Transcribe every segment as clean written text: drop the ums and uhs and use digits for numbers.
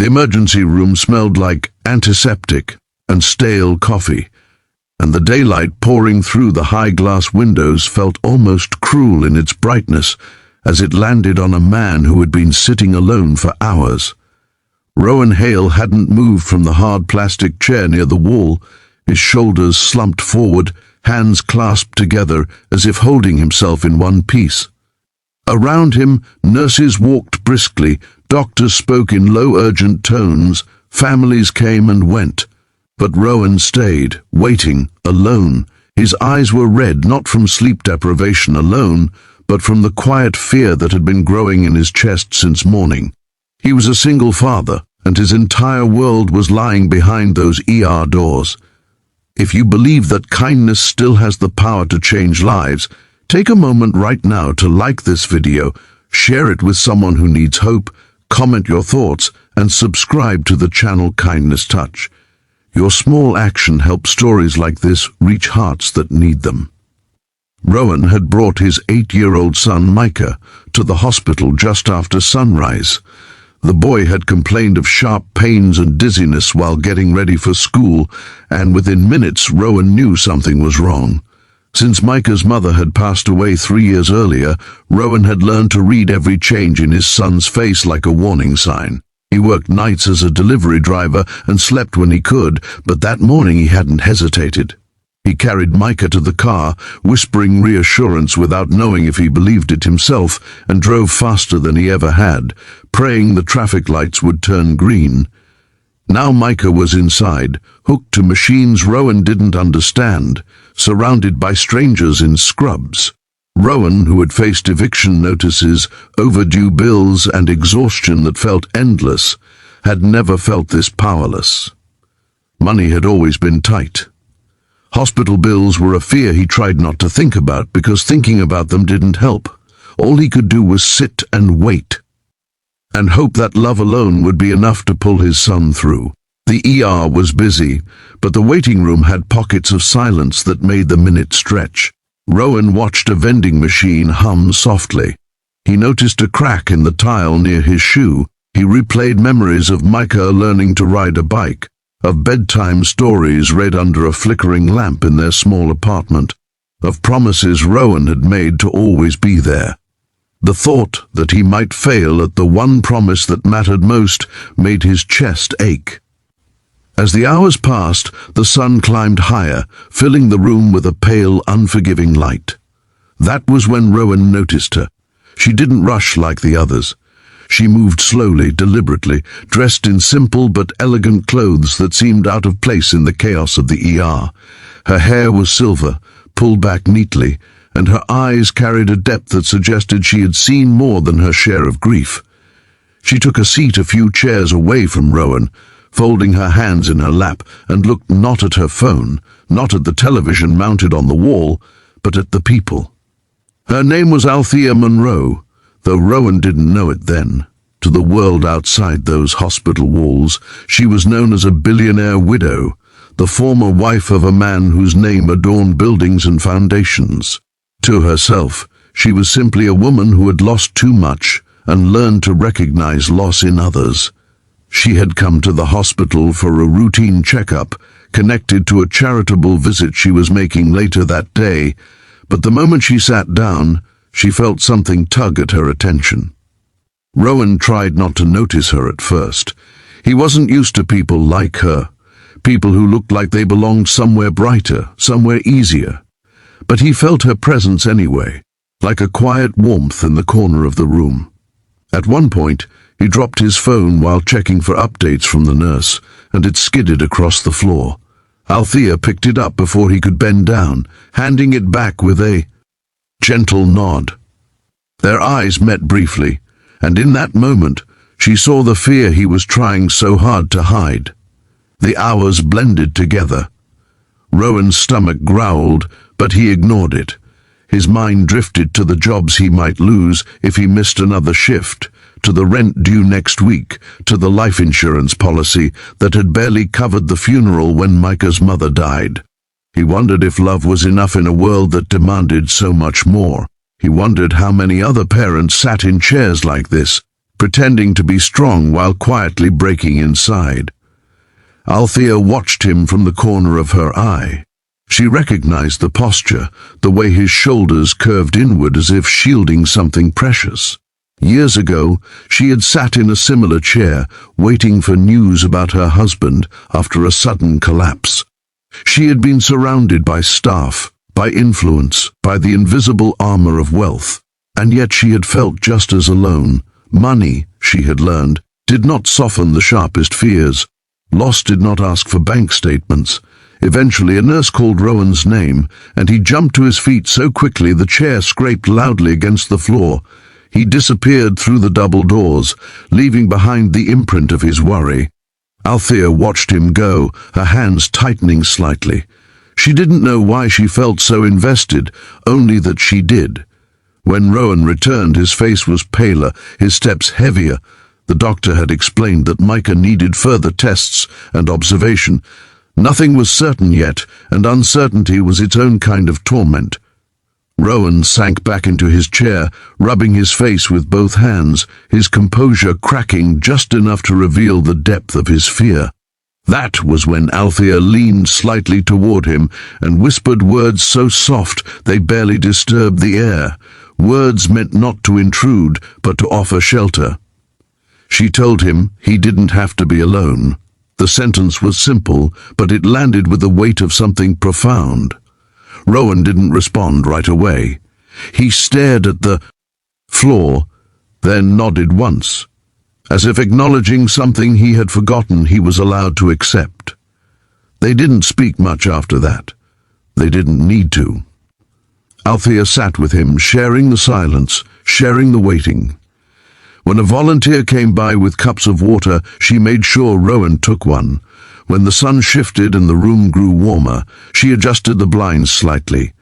emergency room smelled like antiseptic and stale coffee, and the daylight pouring through the high glass windows felt almost cruel in its brightness as it landed on a man who had been sitting alone for hours. Rowan Hale hadn't moved from the hard plastic chair near the wall, his shoulders slumped forward, hands clasped together as if holding himself in one piece. Around him, nurses walked briskly, doctors spoke in low urgent tones, families came and went. But Rowan stayed, waiting, alone. His eyes were red not from sleep deprivation alone, but from the quiet fear that had been growing in his chest since morning. He was a single father, and his entire world was lying behind those ER doors. If you believe that kindness still has the power to change lives, take a moment right now to like this video, share it with someone who needs hope, comment your thoughts, and subscribe to the channel Kindness Touch. Your small action helps stories like this reach hearts that need them. Rowan had brought his 8-year-old son Micah to the hospital just after sunrise. The boy had complained of sharp pains and dizziness while getting ready for school, and within minutes Rowan knew something was wrong. Since Micah's mother had passed away 3 years earlier, Rowan had learned to read every change in his son's face like a warning sign. He worked nights as a delivery driver and slept when he could, but that morning he hadn't hesitated. He carried Micah to the car, whispering reassurance without knowing if he believed it himself, and drove faster than he ever had, praying the traffic lights would turn green. Now Micah was inside, hooked to machines Rowan didn't understand, surrounded by strangers in scrubs. Rowan, who had faced eviction notices, overdue bills, and exhaustion that felt endless, had never felt this powerless. Money had always been tight. Hospital bills were a fear he tried not to think about because thinking about them didn't help. All he could do was sit and wait, and hope that love alone would be enough to pull his son through. The ER was busy, but the waiting room had pockets of silence that made the minutes stretch. Rowan watched a vending machine hum softly. He noticed a crack in the tile near his shoe. He replayed memories of Micah learning to ride a bike, of bedtime stories read under a flickering lamp in their small apartment, of promises Rowan had made to always be there. The thought that he might fail at the one promise that mattered most made his chest ache. As the hours passed, the sun climbed higher, filling the room with a pale, unforgiving light. That was when Rowan noticed her. She didn't rush like the others. She moved slowly, deliberately, dressed in simple but elegant clothes that seemed out of place in the chaos of the ER. Her hair was silver, pulled back neatly, and her eyes carried a depth that suggested she had seen more than her share of grief. She took a seat a few chairs away from Rowan, folding her hands in her lap, and looked not at her phone, not at the television mounted on the wall, but at the people. Her name was Althea Monroe, though Rowan didn't know it then. To the world outside those hospital walls, she was known as a billionaire widow, the former wife of a man whose name adorned buildings and foundations. To herself, she was simply a woman who had lost too much and learned to recognize loss in others. She had come to the hospital for a routine checkup, connected to a charitable visit she was making later that day, but the moment she sat down, she felt something tug at her attention. Rowan tried not to notice her at first. He wasn't used to people like her, people who looked like they belonged somewhere brighter, somewhere easier. But he felt her presence anyway, like a quiet warmth in the corner of the room. At one point, he dropped his phone while checking for updates from the nurse, and it skidded across the floor. Althea picked it up before he could bend down, handing it back with a gentle nod. Their eyes met briefly, and in that moment, she saw the fear he was trying so hard to hide. The hours blended together. Rowan's stomach growled, but he ignored it. His mind drifted to the jobs he might lose if he missed another shift, to the rent due next week, to the life insurance policy that had barely covered the funeral when Micah's mother died. He wondered if love was enough in a world that demanded so much more. He wondered how many other parents sat in chairs like this, pretending to be strong while quietly breaking inside. Althea watched him from the corner of her eye. She recognized the posture, the way his shoulders curved inward as if shielding something precious. Years ago, she had sat in a similar chair, waiting for news about her husband after a sudden collapse. She had been surrounded by staff, by influence, by the invisible armor of wealth, and yet she had felt just as alone. Money, she had learned, did not soften the sharpest fears. Loss did not ask for bank statements. Eventually, a nurse called Rowan's name, and he jumped to his feet so quickly the chair scraped loudly against the floor. He disappeared through the double doors, leaving behind the imprint of his worry. Althea watched him go, her hands tightening slightly. She didn't know why she felt so invested, only that she did. When Rowan returned, his face was paler, his steps heavier. The doctor had explained that Micah needed further tests and observation. Nothing was certain yet, and uncertainty was its own kind of torment. Rowan sank back into his chair, rubbing his face with both hands, his composure cracking just enough to reveal the depth of his fear. That was when Althea leaned slightly toward him and whispered words so soft they barely disturbed the air, words meant not to intrude but to offer shelter. She told him he didn't have to be alone. The sentence was simple, but it landed with the weight of something profound. Rowan didn't respond right away. He stared at the floor, then nodded once, as if acknowledging something he had forgotten he was allowed to accept. They didn't speak much after that. They didn't need to. Althea sat with him, sharing the silence, sharing the waiting. When a volunteer came by with cups of water, she made sure Rowan took one. When the sun shifted and the room grew warmer, she adjusted the blinds slightly.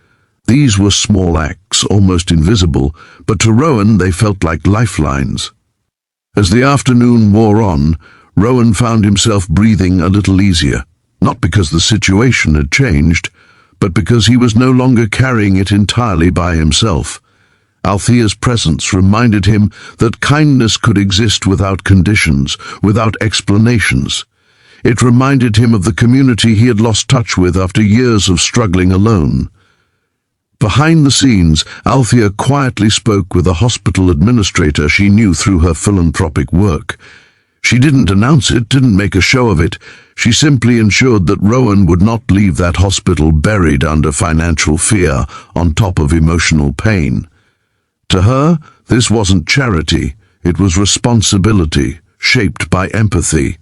These were small acts, almost invisible, but to Rowan they felt like lifelines. As the afternoon wore on, Rowan found himself breathing a little easier, not because the situation had changed, but because he was no longer carrying it entirely by himself. Althea's presence reminded him that kindness could exist without conditions, without explanations. It reminded him of the community he had lost touch with after years of struggling alone. Behind the scenes, Althea quietly spoke with a hospital administrator she knew through her philanthropic work. She didn't announce it, didn't make a show of it. She simply ensured that Rowan would not leave that hospital buried under financial fear on top of emotional pain. To her, this wasn't charity, it was responsibility, shaped by empathy.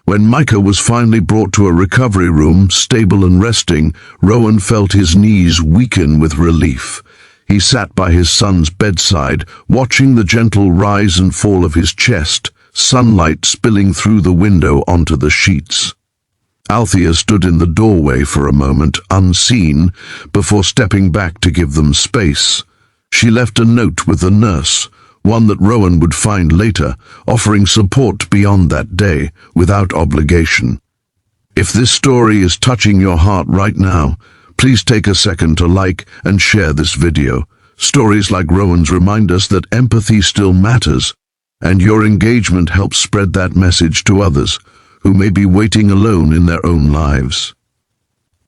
When Micah was finally brought to a recovery room, stable and resting, Rowan felt his knees weaken with relief. He sat by his son's bedside, watching the gentle rise and fall of his chest, sunlight spilling through the window onto the sheets. Althea stood in the doorway for a moment, unseen, before stepping back to give them space. She left a note with the nurse, one that Rowan would find later, offering support beyond that day, without obligation. If this story is touching your heart right now, please take a second to like and share this video. Stories like Rowan's remind us that empathy still matters, and your engagement helps spread that message to others who may be waiting alone in their own lives.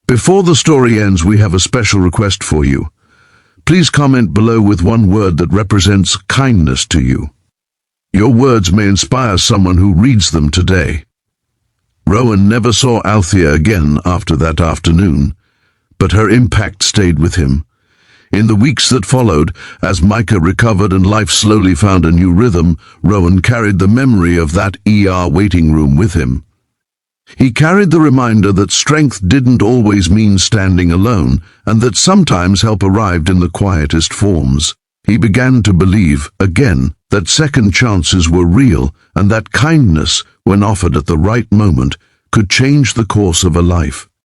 Before the story ends, we have a special request for you. Please comment below with one word that represents kindness to you. Your words may inspire someone who reads them today. Rowan never saw Althea again after that afternoon, but her impact stayed with him. In the weeks that followed, as Micah recovered and life slowly found a new rhythm, Rowan carried the memory of that ER waiting room with him. He carried the reminder that strength didn't always mean standing alone, and that sometimes help arrived in the quietest forms. He began to believe, again, that second chances were real, and that kindness, when offered at the right moment, could change the course of a life.